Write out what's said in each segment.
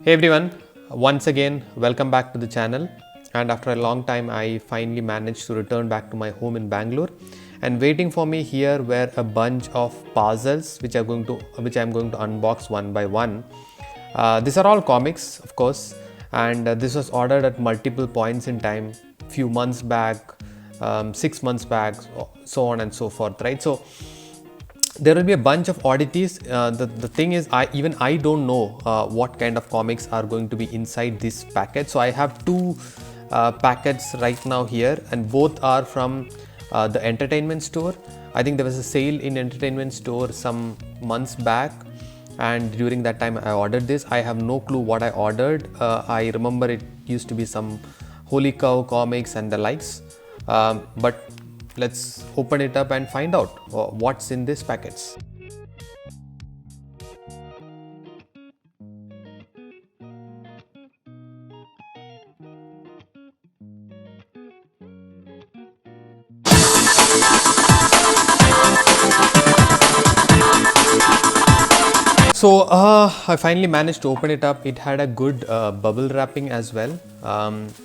Hey everyone, once again welcome back to the channel, and after a long time I finally managed to return back to my home in Bangalore, and waiting for me here were a bunch of puzzles which I'm going to unbox one by one. These are all comics, of course, and this was ordered at multiple points in time, few months back, 6 months back, so on and so forth, right? So there will be a bunch of oddities. The thing is, I don't know what kind of comics are going to be inside this packet. So I have two packets right now here, and both are from the entertainment store. I think there was a sale in entertainment store some months back, and during that time I ordered this. I have no clue what I ordered. I remember it used to be some Holy Cow comics and the likes, but let's open it up and find out what's in these packets. So I finally managed to open it up. It had a good bubble wrapping as well,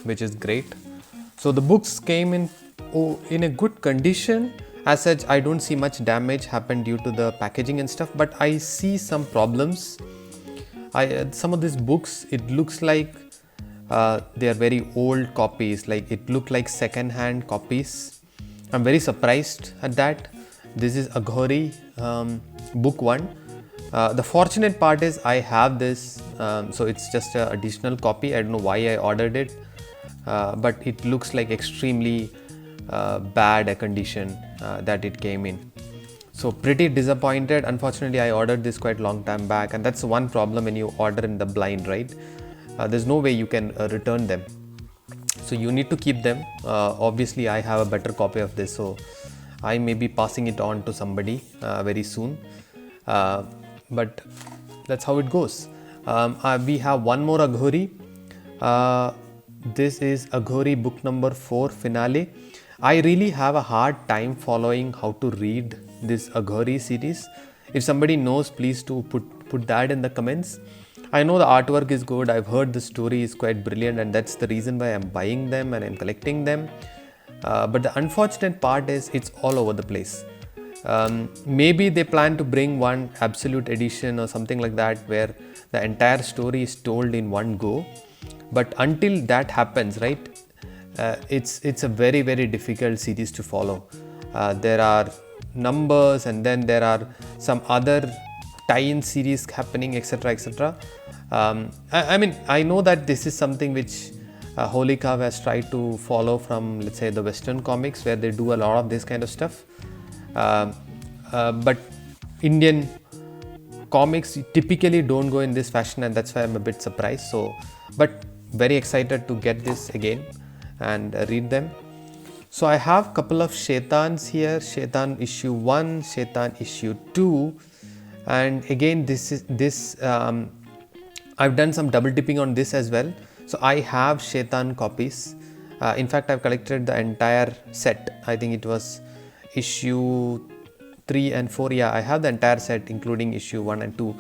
which is great. So the books came in a good condition. As such, I don't see much damage happened due to the packaging and stuff, but I see some problems. Some of these books, it looks like they are very old copies, like it looked like second-hand copies. I'm very surprised at that. This is Aghori book 1. The fortunate part is I have this, so it's just an additional copy. I don't know why I ordered it, but it looks like extremely bad a condition that it came in. So pretty disappointed. Unfortunately, I ordered this quite long time back, and that's one problem when you order in the blind, right? There's no way you can return them, so you need to keep them. Obviously, I have a better copy of this, so I may be passing it on to somebody very soon, but that's how it goes. We have one more Aghori. This is Aghori book number 4, Finale. I really have a hard time following how to read this Aghori series. If somebody knows, please do put that in the comments. I know the artwork is good. I've heard the story is quite brilliant, and that's the reason why I'm buying them and I'm collecting them. But the unfortunate part is it's all over the place. Maybe they plan to bring one absolute edition or something like that, where the entire story is told in one go. But until that happens, right, it's a very difficult series to follow. There are numbers, and then there are some other tie-in series happening, etc. I mean, I know that this is something which Holy Cow has tried to follow from, let's say, the Western comics, where they do a lot of this kind of stuff. But Indian comics typically don't go in this fashion, and that's why I'm a bit surprised. So, but very excited to get this again and read them. So I have a couple of Shaitans here, Shaitan issue 1, Shaitan issue 2, and again I've done some double dipping on this as well. So I have Shaitan copies. In fact, I've collected the entire set. I think it was issue 3 and 4. Yeah, I have the entire set including issue 1 and 2.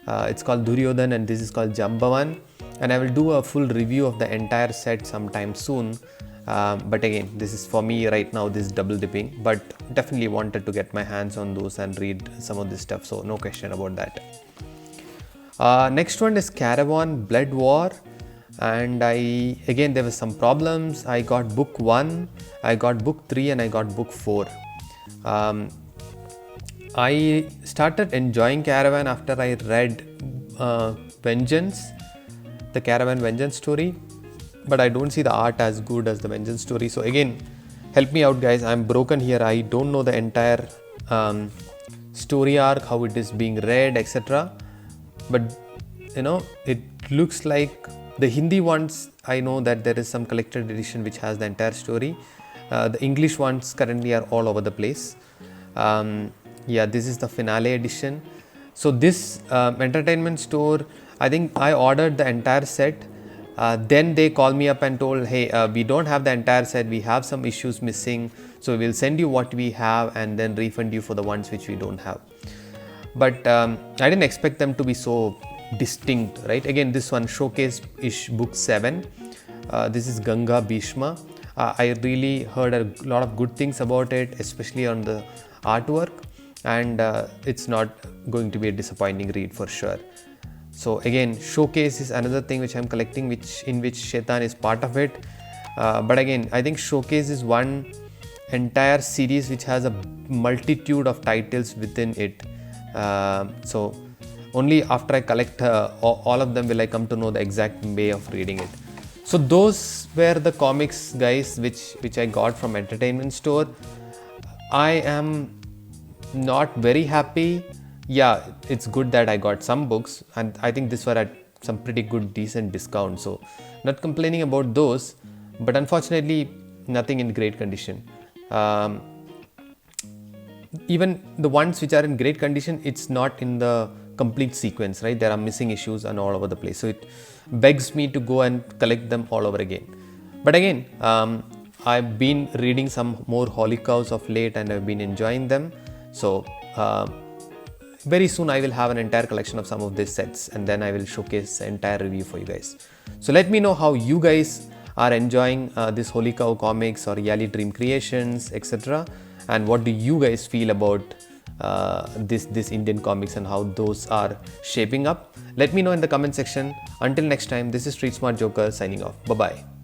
It's called Duryodhan, and this is called Jambavan, and I will do a full review of the entire set sometime soon. But again, this is for me right now, this double dipping, but definitely wanted to get my hands on those and read some of this stuff, so no question about that. Next one is Caravan Blood War, and again there were some problems. I got book 1, I got book 3, and I got book 4. I started enjoying Caravan after I read Vengeance, the Caravan Vengeance story, but I don't see the art as good as the Vengeance story. So again, help me out, guys. I'm broken here. I don't know the entire story arc, how it is being read, etc. But you know, it looks like the Hindi ones, I know that there is some collected edition which has the entire story. The English ones currently are all over the place. Yeah, this is the Finale edition. So this entertainment store, I think I ordered the entire set. Then they called me up and told, hey, we don't have the entire set, we have some issues missing, so we'll send you what we have and then refund you for the ones which we don't have. But I didn't expect them to be so distinct, right? Again, this one showcase-ish book 7. This is Ganga Bhishma. I really heard a lot of good things about it, especially on the artwork, and it's not going to be a disappointing read for sure. So again, Showcase is another thing which I'm collecting, in which Shaitan is part of it. But again, I think Showcase is one entire series which has a multitude of titles within it. So only after I collect all of them will I come to know the exact way of reading it. So those were the comics, guys, which I got from Entertainment Store. I am not very happy. Yeah, it's good that I got some books, and I think this were at some pretty good decent discount, so not complaining about those, but unfortunately nothing in great condition. Even the ones which are in great condition, it's not in the complete sequence, right? There are missing issues and all over the place, so it begs me to go and collect them all over again. But again, I've been reading some more Holy Cows of late and I've been enjoying them. So very soon I will have an entire collection of some of these sets, and then I will showcase the entire review for you guys. So let me know how you guys are enjoying this Holy Cow comics or Yali Dream Creations, etc. And what do you guys feel about this Indian comics and how those are shaping up? Let me know in the comment section. Until next time, this is Street Smart Joker signing off. Bye bye.